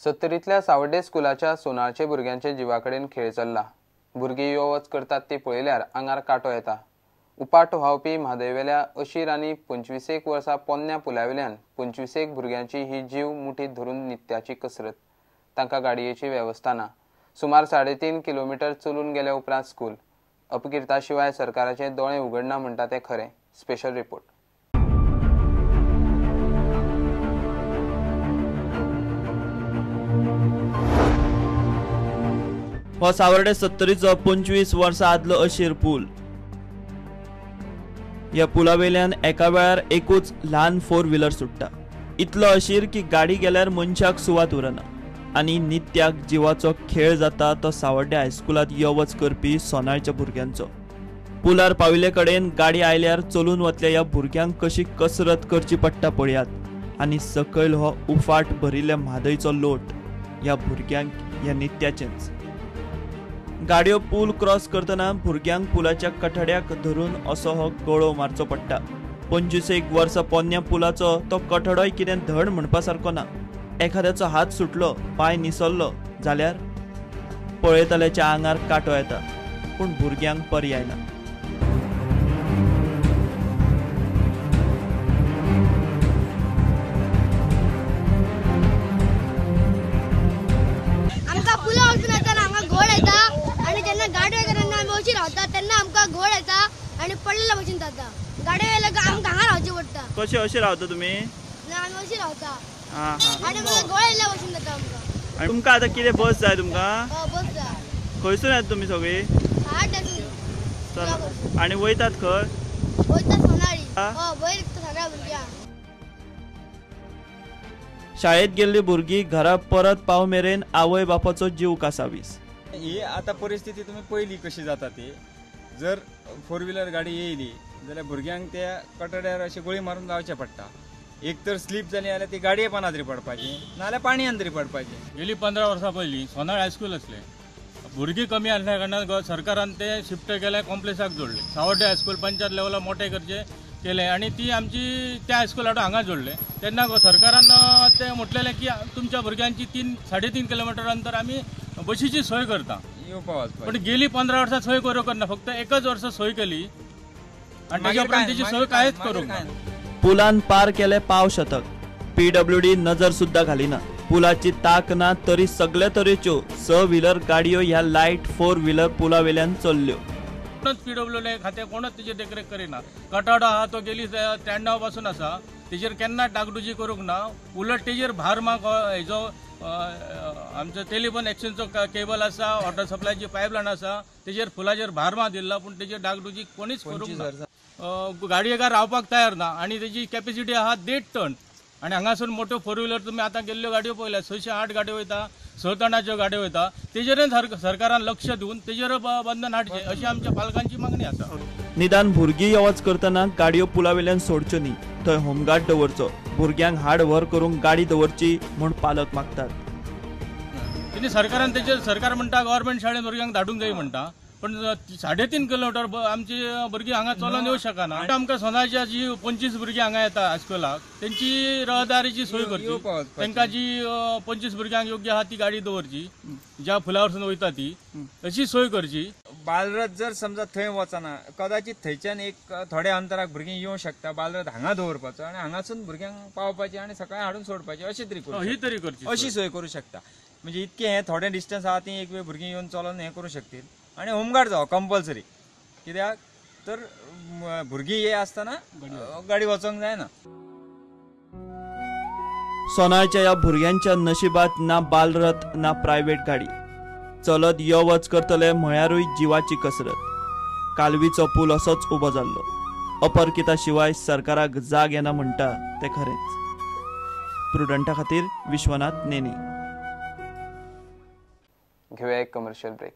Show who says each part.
Speaker 1: सत्तरीतल्या सावड्डे स्कुलाच्या सोनाळचे भुरग्यांचे जिवाकडेन खेळ चल्ला। भुरगीं यो वच करतात ती पळयल्यार आंगार कांटो येता। उपाट व्हांवपी म्हादयवेल्या 80 आनी 25 वर्सां पोन्न्या पुलावेल्यान 25 भुरग्यांची ही जीव मुठीत धरून नित्याची कसरत। तांकां गाडयेची वेवस्था ना। सुमार 3.5 किलोमीटर चलून गेल्या उपरांत स्कूल। अपकिर्ता शिवाय सरकाराचे दोळे उगडना म्हणटा ते खरें। Special report.
Speaker 2: हो सावर्डे सत्तरीचो 25 वर्सां आदलो अशीर पूल। ह्या पुलावेल्यान एका वेळार एकूच ल्हान 4 व्हीलर सुट्टा। इतलो अशीर की गाडी गेल्यार मनशाक सुवात उरना आनी नित्याक जिवाचो खेळ जाता तो सावर्डे हायस्कुलांत यो वच करपी सोनाळच्या भुरग्यांचो। पुलार पाविल्ले कडेन गाडी आयल्यार चलून वतल्या ह्या भुरग्यांक कशी कसरत करची पडटा पळयात आनी सकयल हो उफाट भरिल्ल्या म्हादयचो लोट ह्या भुरग्यांक ह्या नित्याचेंच। गाडयो पूल क्रॉस करतना भुरग्यांक पुलाच्या कठड्याक धरून असो हो गळो मारचो पडटा। 25 वर्सां पोन्न्या पुलाचो तो कठडोय कितें धड म्हणपा सारको ना। एखाद्याचो हात सुटलो, पाय निसरलो जाल्यार पळयतल्याच्या आंगार कांटो येता, पूण भुरग्यांक पर्याय ना।
Speaker 3: पडलेला बसून जाता गाडी वेला आमकां हांगा रावचें पडटा।
Speaker 2: कशें अशें रावता तुमी?
Speaker 3: आमी अशीं रावता।
Speaker 2: हां हां।
Speaker 3: आनी गोळेला बसून जाता आमकां।
Speaker 2: आनी तुमकां आतां कितें बस जाय तुमकां?
Speaker 3: बस जाय।
Speaker 2: खंयसून येता तुमी सगळीं?
Speaker 3: हाट
Speaker 2: आनी वयतात खंय?
Speaker 3: वयता सोनाळी। वयर सोनाळ्या भुरग्यांक।
Speaker 2: शाळेत गेल्ली भुरगीं घरा परत पाव मेरेन आवय बापाचो जीव कासावीस।
Speaker 4: ही आता परिस्थिती तुम्ही पहिली कशी जाता ती। जर 4 व्हीलर गाडी येयली जाल्यार भुरग्यांक त्या कटड्यार अशी गोळी मारून जावचें पडटा। एक तर स्लीप जाली जाल्यार ती गाडये पानां तरी पडपाची नाल्यार पाणयान तरी पडपाची।
Speaker 5: गेली 15 वर्सां पयलीं सोनाळ हायस्कूल आसलें। भुरगीं कमी आसल्या कारणान सरकारान ते शिफ्ट केले कॉम्प्लेक्साक जोडले। सावर्डे हायस्कूल पंचायत लेवलार मोठे करचे केले आनी ती आमची त्या हायस्कूल हाडून हांगा जोडले। तेन्ना सरकारान ते म्हटलेलें की तुमच्या भुरग्यांची 3-3.5 किलोमीटर अंतर आमी बशीची सोय करता। पण गेली 15 वर्सां सोय करूंक ना, फक्त एकच वर्ष सोय केली आणि त्याच्या उपरांत त्याची सोय कांयच करूंक ना।
Speaker 2: पुलान पार केले पाव शतक, PWD नजर सुद्धा घालिना। पुलाची ताक ना तरी सगळे तरेच्यो 6 व्हीलर गाडयो ह्या लायट 4 व्हीलर पुलावेल्यान चल्ल्यो।
Speaker 5: PWD खात्या कोणच तेची देखरेख करिना। कटाडो आहा तो गेली 93 पासून आसा, तेजेर केन्ना डागडुजी करूंक ना। उलट तेजेर भार माग हेजो आमचो टेलिफोन एक्सचेंजचो केबल आसा, वॉटर सप्लायची पायपलायन आसा, तेजेर फुलाचेर भार मार दिला, पूण तेजेर डागडुजी कोणीच करूंक ना। गाडयेकार रावपाक तयार ना आनी तेजी कॅपॅसिटी आहा 1.5 टन। आनी हांगासून मोठ्यो 4 व्हीलर तुमी आतां गेल्ल्यो गाडयो पळयल्या 608 गाडयो वयता, 6 टनाच्यो गाडयो वयता। तेजेरय सरकारान लक्ष दिवन तेजेर बंधन हाडचें अशी आमच्या पालकांची मागणी आसा।
Speaker 2: निदान भुरगीं येवच करतना गाडयो पुलावेल्यान सोडच्यो न्ही, थंय होमगार्ड दवरचो। भुरग्यांक हाड व्हर करूंक गाडी दवरची म्हूण पालक मागतात।
Speaker 5: तेणी सरकारान तेजेर सरकार म्हणटा गव्हर्मेंट शाळेन भुरग्यांक धाडूंक जाय म्हणटा, पण 3.5 किलोमीटर आमची भुरगीं हांगा चलून येवं शकना। आमकां सोनाळच्या जी 25 भुरगीं हांगा येता हायस्कुलाक तेंची रहदारीची सोय करची। तांकां जी 25 भुरग्यांक योग्य आहा ती गाडी दवरची, ज्या फुलावरसून वयता ती अशी सोय करची।
Speaker 4: बालरथ जर समजा थंय वचना, कदाचित थंयच्यान एक थोड्या अंतराक भुरगीं येवं शकता। बालरथ हांगा दवरपाचो आनी हांगासून भुरग्यांक पावपाचें आनी सकाळीं हाडून सोडपाचें अशी तरी
Speaker 5: करची,
Speaker 4: अशी सोय करूं शकता। म्हणजे इतके हे थोडे डिस्टन्स आहा ती एक वेळ भुरगीं येवन चलोन हे करूं शकतील। आनी होमगार्ड जावं कंपल्सरी, कित्याक तर भुरगीं हे आसतना गाडी वचोंक जायना।
Speaker 2: सोनाळच्या ह्या भुरग्यांच्या नशिबात ना बालरथ ना प्रायव्हेट गाडी। चलत यो वच करतले म्हळ्यारूय जिवाची कसरत। कालवीचो पूल असोच उबो जाल्लो। अपरकिता शिवाय सरकाराक जाग येना म्हणटा ते खरेंच। प्रुडंटा खातीर विश्वनाथ नेने।
Speaker 1: घेऊया एक कमर्शियल ब्रेक।